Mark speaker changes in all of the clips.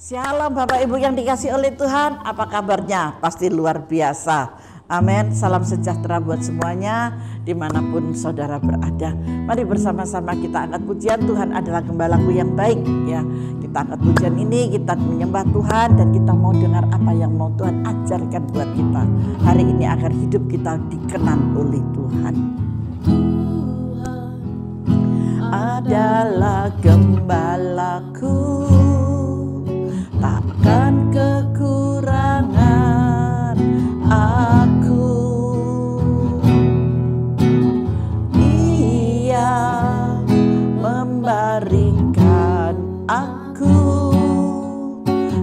Speaker 1: Shalom Bapak Ibu yang dikasih oleh Tuhan, apa kabarnya? Pasti luar biasa. Amin. Salam sejahtera buat semuanya dimanapun saudara berada. Mari bersama-sama kita angkat pujian. Tuhan adalah gembalaku yang baik, ya. Kita angkat pujian ini, kita menyembah Tuhan dan kita mau dengar apa yang mau Tuhan ajarkan buat kita hari ini agar hidup kita dikenan oleh Tuhan. Adalah gembalaku, takkan kekurangan aku. Ia membaringkan aku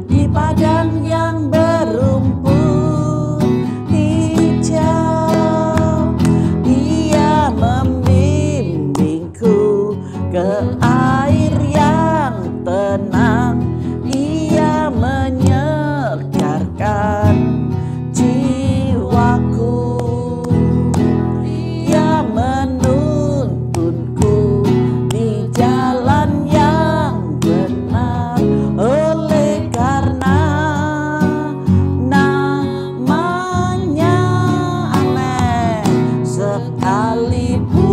Speaker 1: di padang yang berumput hijau. Ia membimbingku ke air yang tenang. Ia menyegarkan jiwaku. Ia menuntunku di jalan yang benar. Oleh karena namanya, amin. Sekalipun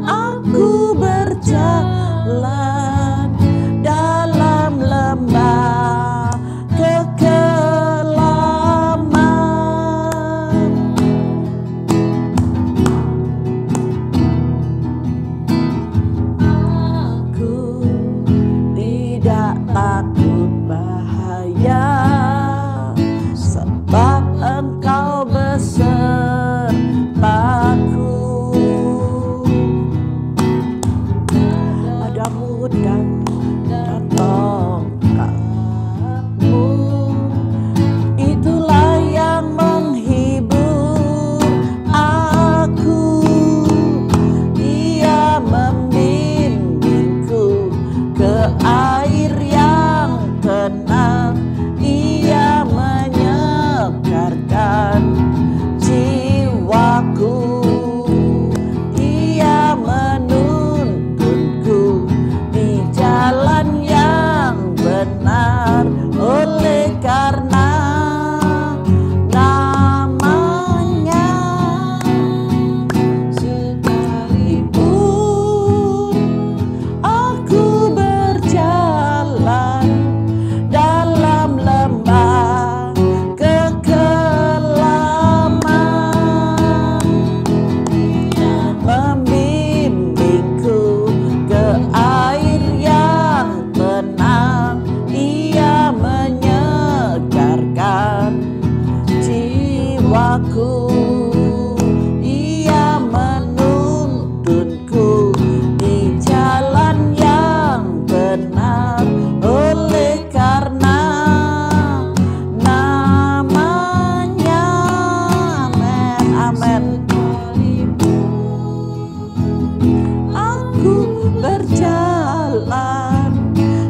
Speaker 1: aku berjalan dalam lembah kekelaman, aku tidak takut bahaya, sebab Engkau besertaku. Ada pedang dan tongkatmu, itulah yang menghibur aku. Ia membimbingku ke air yang tenang. Ia menyegarkan jiwaku. Ia menuntunku di jalan yang benar. Oleh karena namanya, sekalipun aku berjalan dalam lembah kekelaman, membimbingku ke air yang tenang. Ia menyegarkan jiwaku. Ia menuntunku di jalan yang benar. Oleh karena namanya, amin, amin. Aku berjalan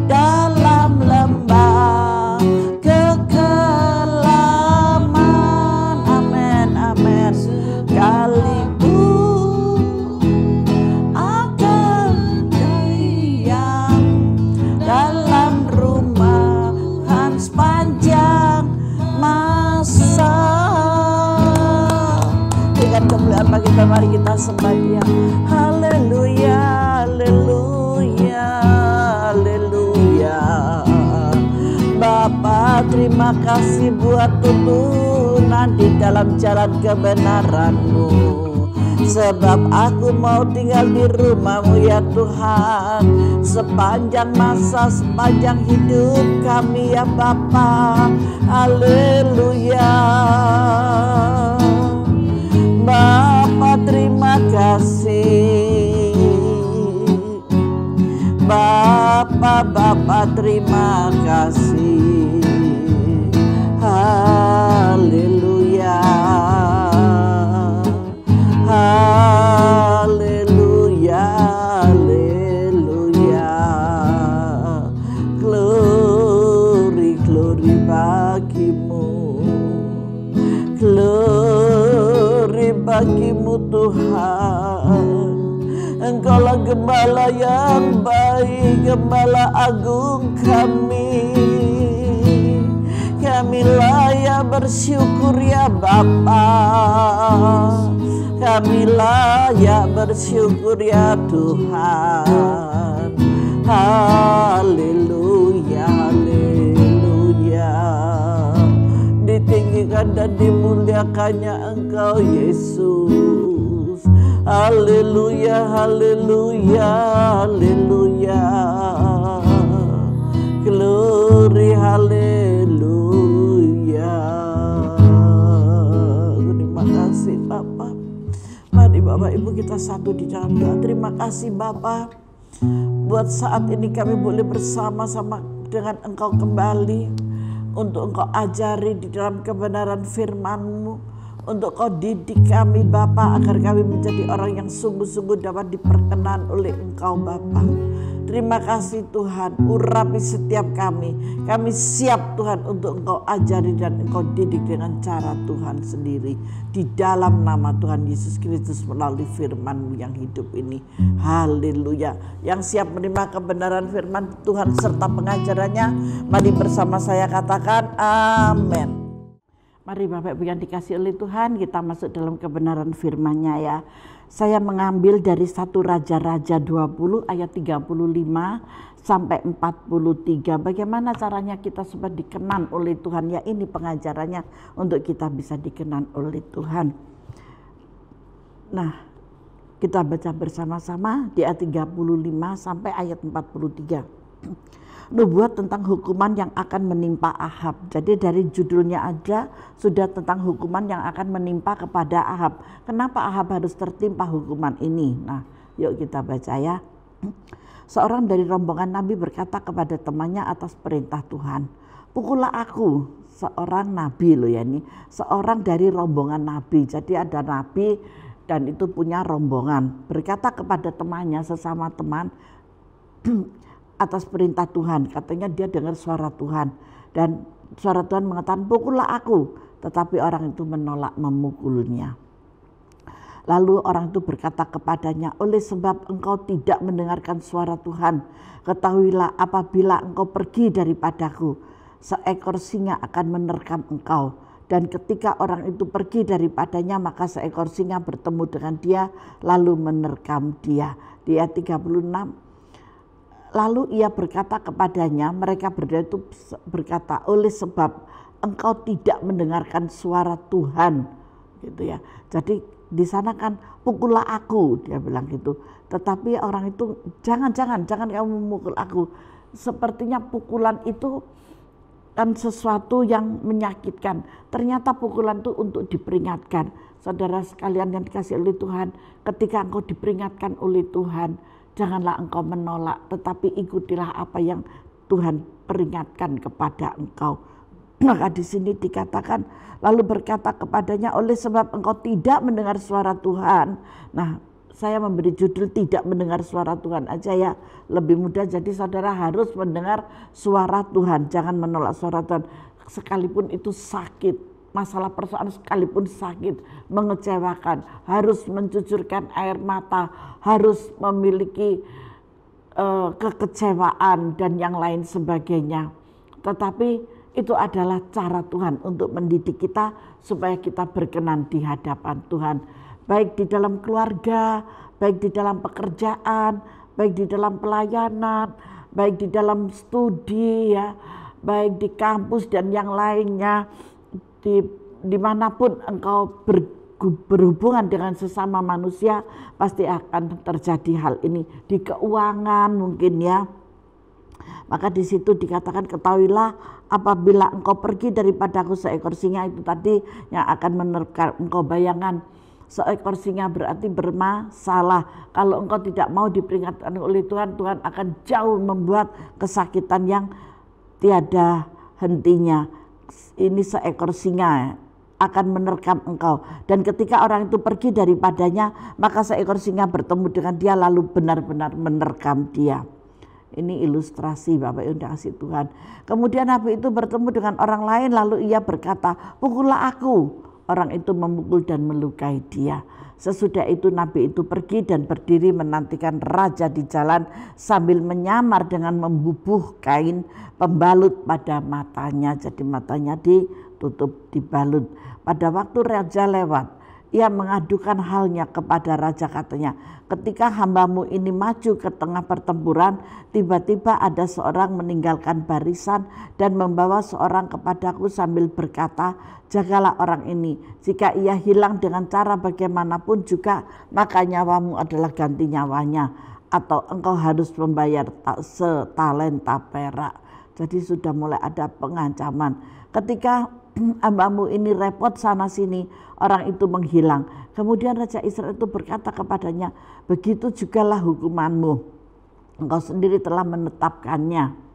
Speaker 1: dalam lembah kekelaman, amin, amin. Sekalipun akan diam dalam rumahan sepanjang masa. Dengan kemuliaan bagi kita, mari kita sembah Dia. Haleluya, haleluya, haleluya. Bapa, terima kasih buat tuntunan di dalam jalan kebenaran-Mu. Sebab aku mau tinggal di rumah-Mu ya Tuhan, sepanjang masa, sepanjang hidup kami ya Bapa. Haleluya. Bapa, terima kasih. Bapa, terima kasih. Haleluya. Haleluya, haleluya. Glory, glory bagimu. Glory bagimu Tuhan. Engkaulah gembala yang baik, gembala agung kami. Kami layak bersyukur ya Bapa, kami layak bersyukur ya Tuhan. Haleluya, haleluya. Ditinggikan dan dimuliakannya Engkau Yesus. Haleluya, haleluya, haleluya. Glory, haleluya. Terima kasih Bapa. Mari Bapak Ibu kita satu di dalam doa. Terima kasih Bapa, buat saat ini kami boleh bersama-sama dengan Engkau kembali, untuk Engkau ajari di dalam kebenaran firman-Mu, untuk Kau didik kami Bapa, agar kami menjadi orang yang sungguh-sungguh dapat diperkenan oleh Engkau Bapa. Terima kasih Tuhan, urapi setiap kami. Kami siap Tuhan untuk Engkau ajari dan Engkau didik dengan cara Tuhan sendiri. Di dalam nama Tuhan Yesus Kristus melalui firman-Mu yang hidup ini. Haleluya. Yang siap menerima kebenaran firman Tuhan serta pengajarannya, mari bersama saya katakan amin. Mari Bapak Ibu yang dikasih oleh Tuhan, kita masuk dalam kebenaran firman-Nya ya. Saya mengambil dari 1 Raja-Raja 20 ayat 35 sampai 43. Bagaimana caranya kita supaya dikenan oleh Tuhan? Ya ini pengajarannya untuk kita bisa dikenan oleh Tuhan. Nah, kita baca bersama-sama di ayat 35 sampai ayat 43. Nubuat tentang hukuman yang akan menimpa Ahab. Jadi dari judulnya aja sudah tentang hukuman yang akan menimpa kepada Ahab. Kenapa Ahab harus tertimpa hukuman ini? Nah, yuk kita baca ya. Seorang dari rombongan Nabi berkata kepada temannya atas perintah Tuhan, "Pukullah aku." Seorang Nabi loh ya ini, seorang dari rombongan Nabi. Jadi ada Nabi dan itu punya rombongan. Berkata kepada temannya, sesama teman, atas perintah Tuhan, katanya dia dengar suara Tuhan dan suara Tuhan mengatakan pukullah aku, tetapi orang itu menolak memukulnya. Lalu orang itu berkata kepadanya, oleh sebab engkau tidak mendengarkan suara Tuhan, ketahuilah apabila engkau pergi daripadaku, seekor singa akan menerkam engkau. Dan ketika orang itu pergi daripadanya, maka seekor singa bertemu dengan dia lalu menerkam dia. Di ayat 36, lalu ia berkata kepadanya, mereka berdua itu berkata, oleh sebab engkau tidak mendengarkan suara Tuhan, gitu ya. Jadi di sana kan pukullah aku, dia bilang gitu. Tetapi orang itu jangan kamu memukul aku. Sepertinya pukulan itu kan sesuatu yang menyakitkan. Ternyata pukulan itu untuk diperingatkan. Saudara sekalian yang dikasih oleh Tuhan, ketika engkau diperingatkan oleh Tuhan, janganlah engkau menolak, tetapi ikutilah apa yang Tuhan peringatkan kepada engkau. Maka di sini dikatakan, lalu berkata kepadanya, oleh sebab engkau tidak mendengar suara Tuhan. Nah, saya memberi judul tidak mendengar suara Tuhan aja ya, lebih mudah. Jadi saudara harus mendengar suara Tuhan, jangan menolak suara Tuhan. Sekalipun itu sakit, masalah persoalan sekalipun sakit, mengecewakan, harus mencucurkan air mata, harus memiliki kekecewaan dan yang lain sebagainya. Tetapi itu adalah cara Tuhan untuk mendidik kita supaya kita berkenan di hadapan Tuhan. Baik di dalam keluarga, baik di dalam pekerjaan, baik di dalam pelayanan, baik di dalam studi ya, baik di kampus dan yang lainnya. Dimanapun engkau berhubungan dengan sesama manusia, pasti akan terjadi hal ini. Di keuangan mungkin ya, maka di situ dikatakan ketahuilah apabila engkau pergi daripadaku, seekor singa itu tadi yang akan menerkam engkau. Bayangan seekor singa berarti bermasalah. Kalau engkau tidak mau diperingatkan oleh Tuhan, Tuhan akan jauh membuat kesakitan yang tiada hentinya. Ini seekor singa akan menerkam engkau. Dan ketika orang itu pergi daripadanya, maka seekor singa bertemu dengan dia lalu benar-benar menerkam dia. Ini ilustrasi Bapak Ibu yang kasih Tuhan. Kemudian Nabi itu bertemu dengan orang lain, lalu ia berkata, pukullah aku. Orang itu memukul dan melukai dia. Sesudah itu nabi itu pergi dan berdiri menantikan raja di jalan sambil menyamar dengan membubuh kain pembalut pada matanya. Jadi matanya ditutup, dibalut. Pada waktu raja lewat, ia mengadukan halnya kepada raja, katanya, ketika hambamu ini maju ke tengah pertempuran, tiba-tiba ada seorang meninggalkan barisan dan membawa seorang kepadaku sambil berkata, jagalah orang ini, jika ia hilang dengan cara bagaimanapun juga, maka nyawamu adalah ganti nyawanya, atau engkau harus membayar setalenta perak. Jadi sudah mulai ada pengancaman. Ketika hambamu ini repot sana sini, orang itu menghilang. Kemudian Raja Israel itu berkata kepadanya, begitu jugalah hukumanmu, engkau sendiri telah menetapkannya.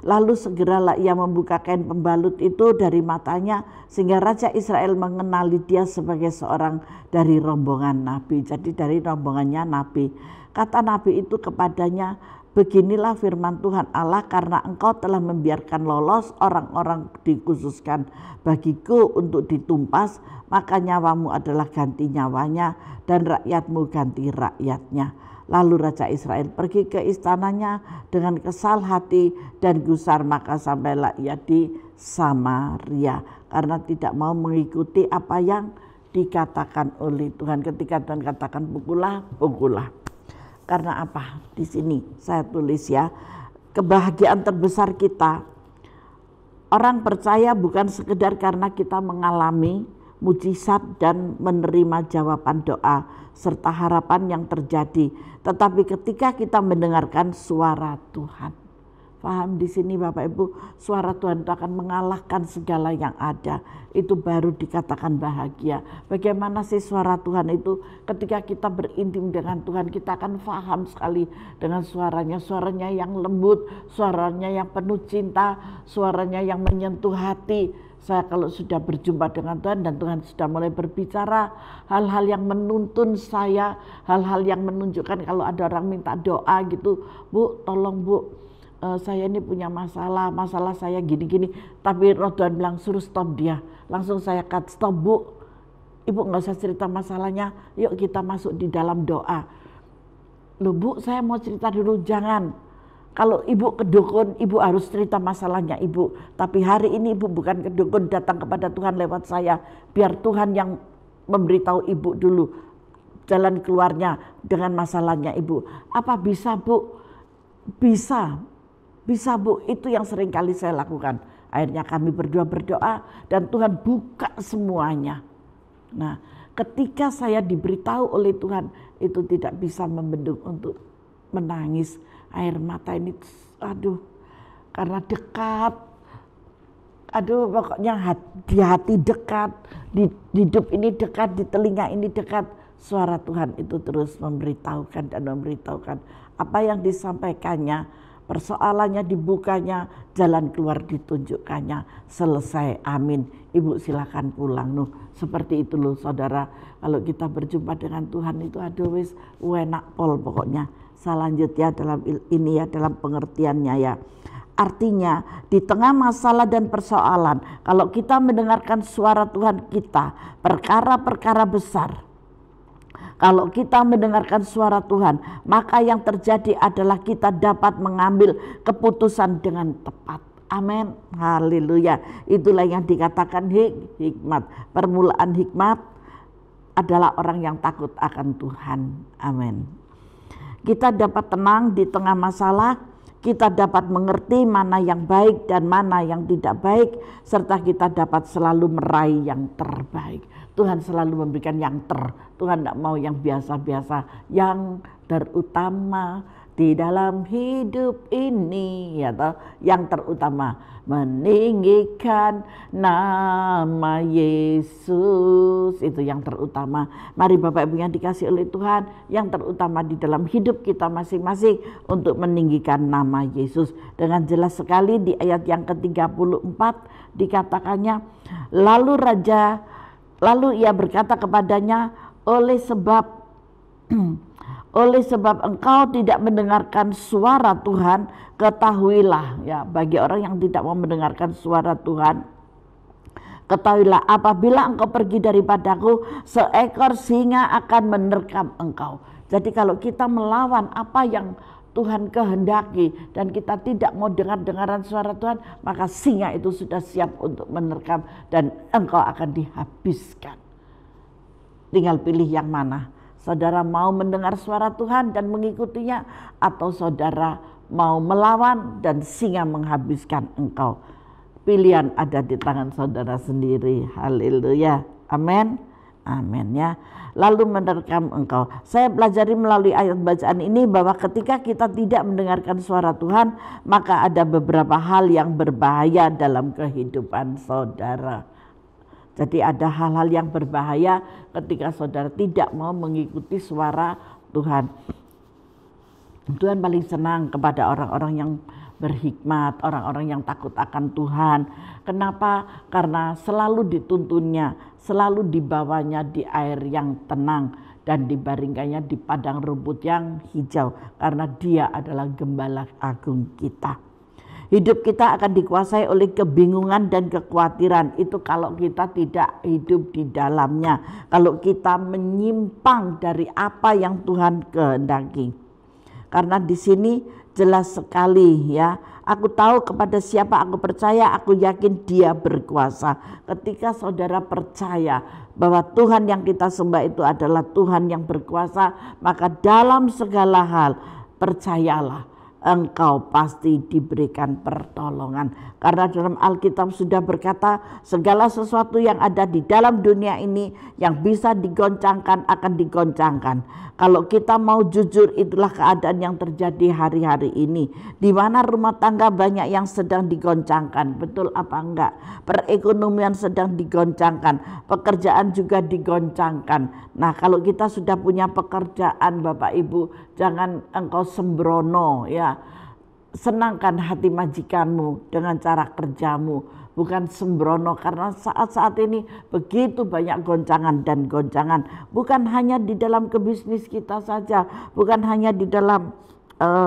Speaker 1: Lalu segeralah ia membuka kain pembalut itu dari matanya, sehingga Raja Israel mengenali dia sebagai seorang dari rombongan nabi. Jadi dari rombongannya nabi. Kata nabi itu kepadanya, beginilah firman Tuhan Allah, karena engkau telah membiarkan lolos orang-orang dikhususkan bagiku untuk ditumpas, maka nyawamu adalah ganti nyawanya dan rakyatmu ganti rakyatnya. Lalu Raja Israel pergi ke istananya dengan kesal hati dan gusar, maka sampailah ia di Samaria karena tidak mau mengikuti apa yang dikatakan oleh Tuhan. Ketika Tuhan katakan pukullah, pukullah. Karena apa? Di sini saya tulis ya, kebahagiaan terbesar kita, orang percaya bukan sekedar karena kita mengalami mujizat dan menerima jawaban doa serta harapan yang terjadi, tetapi ketika kita mendengarkan suara Tuhan. Paham di sini Bapak Ibu, suara Tuhan itu akan mengalahkan segala yang ada. Itu baru dikatakan bahagia. Bagaimana sih suara Tuhan itu? Ketika kita berintim dengan Tuhan, kita akan paham sekali dengan suaranya. Suaranya yang lembut, suaranya yang penuh cinta, suaranya yang menyentuh hati. Saya kalau sudah berjumpa dengan Tuhan dan Tuhan sudah mulai berbicara hal-hal yang menuntun saya, hal-hal yang menunjukkan kalau ada orang minta doa gitu, Bu tolong Bu, saya ini punya masalah saya gini-gini, tapi roh Tuhan bilang suruh stop dia, langsung saya cut, stop Bu, Ibu nggak usah cerita masalahnya, yuk kita masuk di dalam doa. Loh Bu, saya mau cerita dulu, jangan. Kalau Ibu ke dukun, Ibu harus cerita masalahnya Ibu. Tapi hari ini Ibu bukan ke dukun, datang kepada Tuhan lewat saya. Biar Tuhan yang memberitahu Ibu dulu jalan keluarnya dengan masalahnya Ibu. Apa bisa Bu? Bisa Bu. Itu yang sering kali saya lakukan. Akhirnya kami berdua berdoa dan Tuhan buka semuanya. Nah, ketika saya diberitahu oleh Tuhan, itu tidak bisa membendung untuk menangis. Air mata ini, aduh, karena dekat, aduh pokoknya di hati dekat, di hidup ini dekat, di telinga ini dekat. Suara Tuhan itu terus memberitahukan dan memberitahukan apa yang disampaikannya, persoalannya dibukanya, jalan keluar ditunjukkannya, selesai, amin. Ibu silakan pulang. Nuh, seperti itu loh saudara, kalau kita berjumpa dengan Tuhan itu aduh wis enak pol pokoknya. Saya lanjut ya dalam ini ya, dalam pengertiannya ya. Artinya di tengah masalah dan persoalan, kalau kita mendengarkan suara Tuhan kita, perkara-perkara besar, kalau kita mendengarkan suara Tuhan, maka yang terjadi adalah kita dapat mengambil keputusan dengan tepat. Amin, haleluya. Itulah yang dikatakan hikmat. Permulaan hikmat adalah orang yang takut akan Tuhan. Amin. Kita dapat tenang di tengah masalah, kita dapat mengerti mana yang baik dan mana yang tidak baik, serta kita dapat selalu meraih yang terbaik. Tuhan selalu memberikan yang Tuhan tidak mau yang biasa-biasa, yang terutama di dalam hidup ini, ya toh, yang terutama meninggikan nama Yesus, itu yang terutama. Mari Bapak Ibu yang dikasih oleh Tuhan, yang terutama di dalam hidup kita masing-masing untuk meninggikan nama Yesus. Dengan jelas sekali di ayat yang ke-34 dikatakannya, lalu ia berkata kepadanya, oleh sebab engkau tidak mendengarkan suara Tuhan, ketahuilah ya, bagi orang yang tidak mau mendengarkan suara Tuhan, Ketahuilah apabila engkau pergi daripadaku, seekor singa akan menerkam engkau. Jadi kalau kita melawan apa yang Tuhan kehendaki dan kita tidak mau dengar-dengaran suara Tuhan, maka singa itu sudah siap untuk menerkam dan engkau akan dihabiskan. Tinggal pilih yang mana. Saudara mau mendengar suara Tuhan dan mengikutinya, atau saudara mau melawan dan singa menghabiskan engkau. Pilihan ada di tangan saudara sendiri. Haleluya. Amin. Amin ya. Lalu menerkam engkau. Saya pelajari melalui ayat bacaan ini bahwa ketika kita tidak mendengarkan suara Tuhan, maka ada beberapa hal yang berbahaya dalam kehidupan saudara. Jadi ada hal-hal yang berbahaya ketika saudara tidak mau mengikuti suara Tuhan. Tuhan paling senang kepada orang-orang yang berhikmat, orang-orang yang takut akan Tuhan. Kenapa? Karena selalu dituntunnya, selalu dibawanya di air yang tenang dan dibaringkannya di padang rumput yang hijau, karena Dia adalah gembala agung kita. Hidup kita akan dikuasai oleh kebingungan dan kekhawatiran. Itu kalau kita tidak hidup di dalamnya, kalau kita menyimpang dari apa yang Tuhan kehendaki. Karena di sini jelas sekali ya, aku tahu kepada siapa aku percaya, aku yakin Dia berkuasa. Ketika saudara percaya bahwa Tuhan yang kita sembah itu adalah Tuhan yang berkuasa, maka dalam segala hal percayalah, engkau pasti diberikan pertolongan. Karena dalam Alkitab sudah berkata, segala sesuatu yang ada di dalam dunia ini yang bisa digoncangkan akan digoncangkan. Kalau kita mau jujur, itulah keadaan yang terjadi hari-hari ini, di mana rumah tangga banyak yang sedang digoncangkan. Betul apa enggak? Perekonomian sedang digoncangkan, pekerjaan juga digoncangkan. Nah, kalau kita sudah punya pekerjaan, Bapak Ibu, jangan engkau sembrono ya. Senangkan hati majikanmu dengan cara kerjamu, bukan sembrono, karena saat-saat ini begitu banyak goncangan dan goncangan. Bukan hanya di dalam kebisnis kita saja, bukan hanya di dalam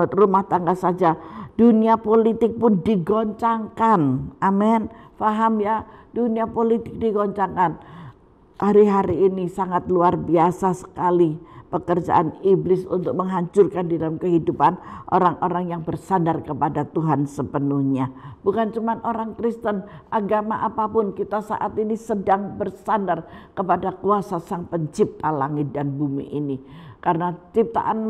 Speaker 1: rumah tangga saja, dunia politik pun digoncangkan. Amin, paham ya? Dunia politik digoncangkan. Hari-hari ini sangat luar biasa sekali pekerjaan iblis untuk menghancurkan di dalam kehidupan orang-orang yang bersandar kepada Tuhan sepenuhnya. Bukan cuma orang Kristen, agama apapun, kita saat ini sedang bersandar kepada kuasa Sang Pencipta langit dan bumi ini. Karena ciptaan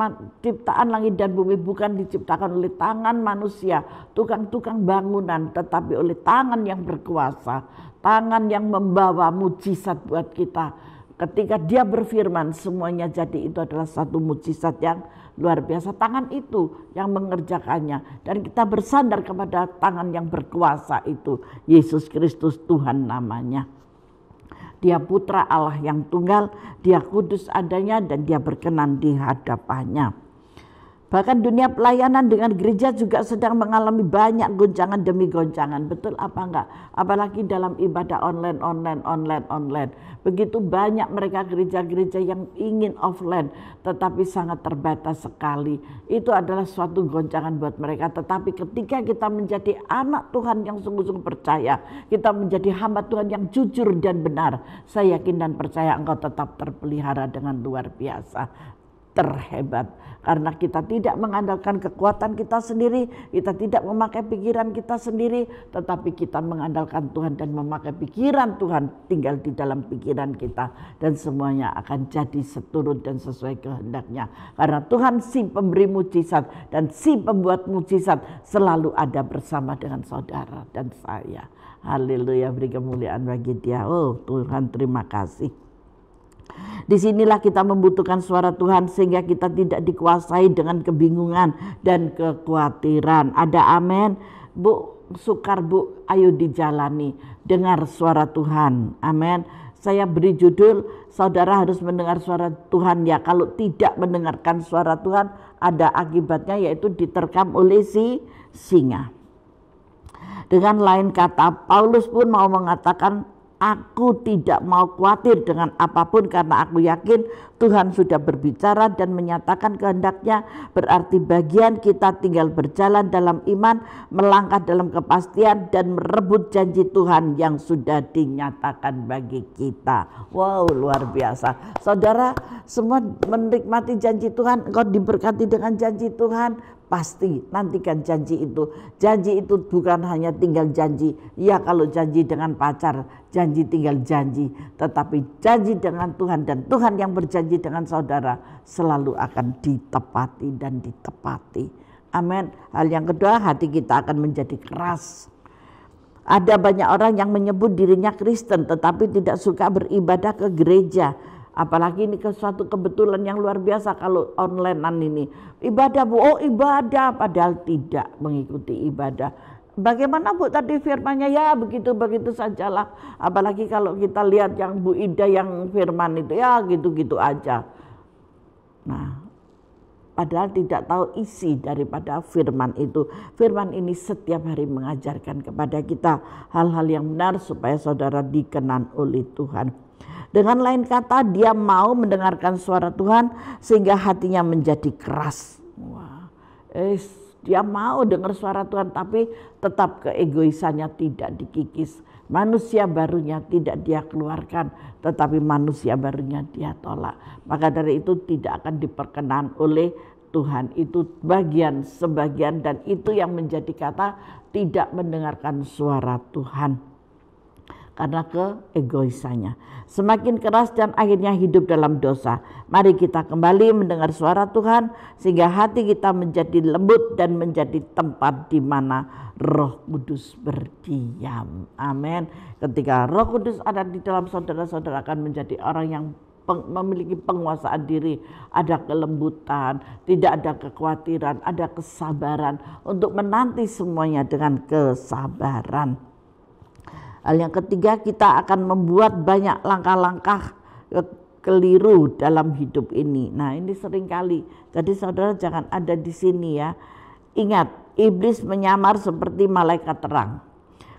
Speaker 1: langit dan bumi bukan diciptakan oleh tangan manusia, tukang-tukang bangunan, tetapi oleh tangan yang berkuasa, tangan yang membawa mujizat buat kita. Ketika Dia berfirman, semuanya jadi. Itu adalah satu mujizat yang luar biasa. Tangan itu yang mengerjakannya, dan kita bersandar kepada tangan yang berkuasa itu, Yesus Kristus Tuhan namanya. Dia putra Allah yang tunggal, Dia kudus adanya, dan Dia berkenan di hadapannya. Bahkan dunia pelayanan dengan gereja juga sedang mengalami banyak goncangan demi goncangan. Betul apa enggak? Apalagi dalam ibadah online. Begitu banyak mereka gereja-gereja yang ingin offline, tetapi sangat terbatas sekali. Itu adalah suatu goncangan buat mereka. Tetapi ketika kita menjadi anak Tuhan yang sungguh-sungguh percaya, kita menjadi hamba Tuhan yang jujur dan benar, saya yakin dan percaya engkau tetap terpelihara dengan luar biasa, terhebat. Karena kita tidak mengandalkan kekuatan kita sendiri, kita tidak memakai pikiran kita sendiri, tetapi kita mengandalkan Tuhan dan memakai pikiran Tuhan tinggal di dalam pikiran kita, dan semuanya akan jadi seturut dan sesuai kehendaknya. Karena Tuhan si pemberi mujizat dan si pembuat mujizat selalu ada bersama dengan saudara dan saya. Haleluya, beri kemuliaan bagi Dia. Oh Tuhan, terima kasih. Disinilah kita membutuhkan suara Tuhan sehingga kita tidak dikuasai dengan kebingungan dan kekhawatiran. Ada amin? Bu Sukar, Bu, ayo dijalani, dengar suara Tuhan. Amin. Saya beri judul, saudara harus mendengar suara Tuhan ya. Kalau tidak mendengarkan suara Tuhan, ada akibatnya, yaitu diterkam oleh si singa. Dengan lain kata, Paulus pun mau mengatakan Aku tidak mau khawatir dengan apapun karena aku yakin Tuhan sudah berbicara dan menyatakan kehendaknya. Berarti bagian kita tinggal berjalan dalam iman, melangkah dalam kepastian dan merebut janji Tuhan yang sudah dinyatakan bagi kita. Wow, luar biasa. Saudara semua menikmati janji Tuhan, engkau diberkati dengan janji Tuhan. Pasti nantikan janji itu. Janji itu bukan hanya tinggal janji. Ya kalau janji dengan pacar, janji tinggal janji. Tetapi janji dengan Tuhan dan Tuhan yang berjanji dengan saudara selalu akan ditepati dan ditepati. Amin. Hal yang kedua, hati kita akan menjadi keras. Ada banyak orang yang menyebut dirinya Kristen tetapi tidak suka beribadah ke gereja. Apalagi ini suatu kebetulan yang luar biasa kalau onlinean ini. Ibadah Bu, oh ibadah, padahal tidak mengikuti ibadah. Bagaimana Bu tadi firmannya? Ya begitu-begitu sajalah. Apalagi kalau kita lihat yang Bu Ida yang firman itu ya gitu-gitu aja. Nah, padahal tidak tahu isi daripada firman itu. Firman ini setiap hari mengajarkan kepada kita hal-hal yang benar supaya saudara dikenan oleh Tuhan. Dengan lain kata, dia mau mendengarkan suara Tuhan sehingga hatinya menjadi keras. Wah, dia mau dengar suara Tuhan tapi tetap keegoisannya tidak dikikis. Manusia barunya tidak dia keluarkan, tetapi manusia barunya dia tolak. Maka dari itu tidak akan diperkenan oleh Tuhan. Itu sebagian dan itu yang menjadi kata tidak mendengarkan suara Tuhan. Karena keegoisannya. Semakin keras dan akhirnya hidup dalam dosa. Mari kita kembali mendengar suara Tuhan sehingga hati kita menjadi lembut dan menjadi tempat di mana Roh Kudus berdiam. Amin. Ketika Roh Kudus ada di dalam saudara-saudara akan menjadi orang yang memiliki penguasaan diri, ada kelembutan, tidak ada kekhawatiran, ada kesabaran untuk menanti semuanya dengan kesabaran. Hal yang ketiga, kita akan membuat banyak langkah-langkah keliru dalam hidup ini. Nah, ini seringkali. Jadi saudara jangan ada di sini ya. Ingat, iblis menyamar seperti malaikat terang.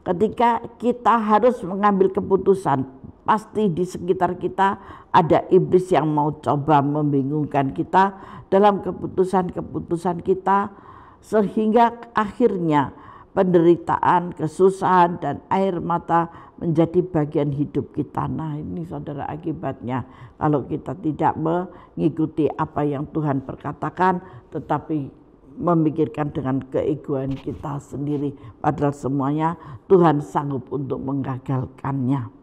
Speaker 1: Ketika kita harus mengambil keputusan, pasti di sekitar kita ada iblis yang mau coba membingungkan kita dalam keputusan-keputusan kita sehingga akhirnya penderitaan, kesusahan dan air mata menjadi bagian hidup kita. Nah, ini saudara akibatnya kalau kita tidak mengikuti apa yang Tuhan perkatakan tetapi memikirkan dengan keegoan kita sendiri. Padahal semuanya Tuhan sanggup untuk menggagalkannya.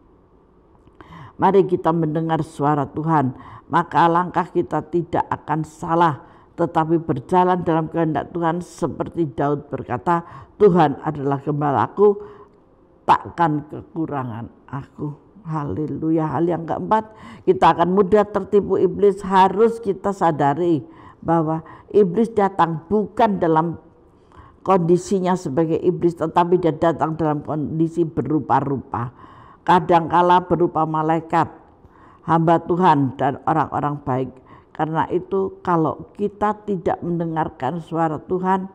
Speaker 1: Mari kita mendengar suara Tuhan, maka langkah kita tidak akan salah, tetapi berjalan dalam kehendak Tuhan seperti Daud berkata, Tuhan adalah gembalaku, takkan kekurangan aku. Haleluya. Hal yang keempat, kita akan mudah tertipu iblis. Harus kita sadari bahwa iblis datang bukan dalam kondisinya sebagai iblis, tetapi dia datang dalam kondisi berupa-rupa. Kadangkala berupa malaikat, hamba Tuhan dan orang-orang baik. Karena itu kalau kita tidak mendengarkan suara Tuhan,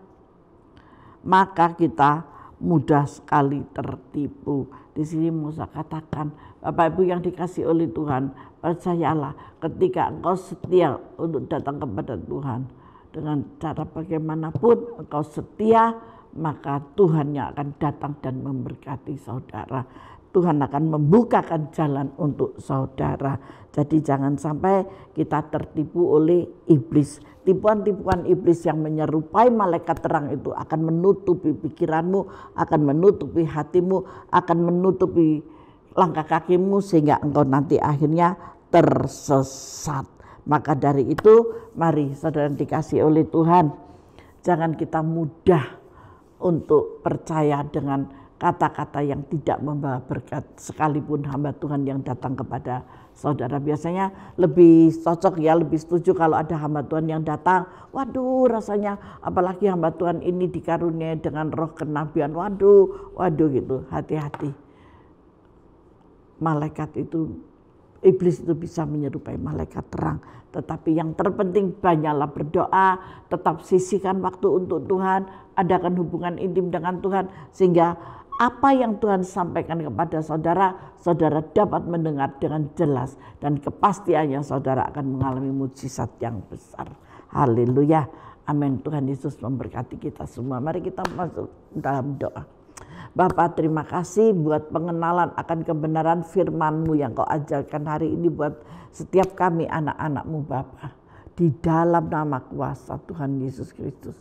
Speaker 1: maka kita mudah sekali tertipu. Di sini Musa katakan, Bapak Ibu yang dikasih oleh Tuhan, percayalah ketika engkau setia untuk datang kepada Tuhan, dengan cara bagaimanapun engkau setia, maka Tuhan yang akan datang dan memberkati saudara. Tuhan akan membukakan jalan untuk saudara. Jadi jangan sampai kita tertipu oleh iblis. Tipuan-tipuan iblis yang menyerupai malaikat terang itu akan menutupi pikiranmu, akan menutupi hatimu, akan menutupi langkah kakimu sehingga engkau nanti akhirnya tersesat. Maka dari itu mari saudara dikasih oleh Tuhan, jangan kita mudah untuk percaya dengan kata-kata yang tidak membawa berkat sekalipun hamba Tuhan yang datang kepada saudara. Biasanya lebih cocok ya, lebih setuju kalau ada hamba Tuhan yang datang. Waduh rasanya apalagi hamba Tuhan ini dikaruniai dengan roh kenabian. Waduh gitu, hati-hati. Malaikat itu, iblis itu bisa menyerupai malaikat terang. Tetapi yang terpenting banyaklah berdoa, tetap sisihkan waktu untuk Tuhan, adakan hubungan intim dengan Tuhan sehingga apa yang Tuhan sampaikan kepada saudara, saudara dapat mendengar dengan jelas dan kepastiannya saudara akan mengalami mukjizat yang besar. Haleluya. Amin. Tuhan Yesus memberkati kita semua. Mari kita masuk dalam doa. Bapa, terima kasih buat pengenalan akan kebenaran firman-Mu yang Kau ajarkan hari ini buat setiap kami anak-anak-Mu Bapa. Di dalam nama kuasa Tuhan Yesus Kristus,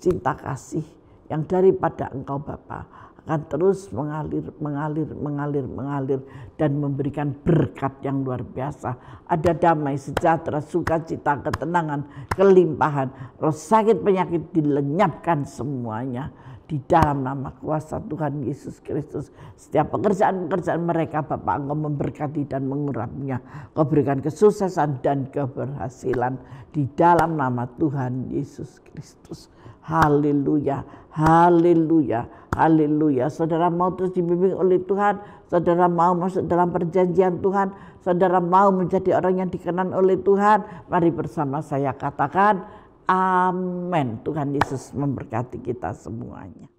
Speaker 1: cinta kasih yang daripada Engkau Bapa akan terus mengalir dan memberikan berkat yang luar biasa. Ada damai, sejahtera, sukacita, ketenangan, kelimpahan. Roh sakit penyakit dilenyapkan semuanya di dalam nama kuasa Tuhan Yesus Kristus. Setiap pekerjaan-pekerjaan mereka Bapa, Engkau memberkati dan mengurapinya. Kau berikan kesuksesan dan keberhasilan di dalam nama Tuhan Yesus Kristus. Haleluya, haleluya, haleluya. Saudara mau terus dibimbing oleh Tuhan, saudara mau masuk dalam perjanjian Tuhan, saudara mau menjadi orang yang dikenan oleh Tuhan, mari bersama saya katakan amin. Tuhan Yesus memberkati kita semuanya.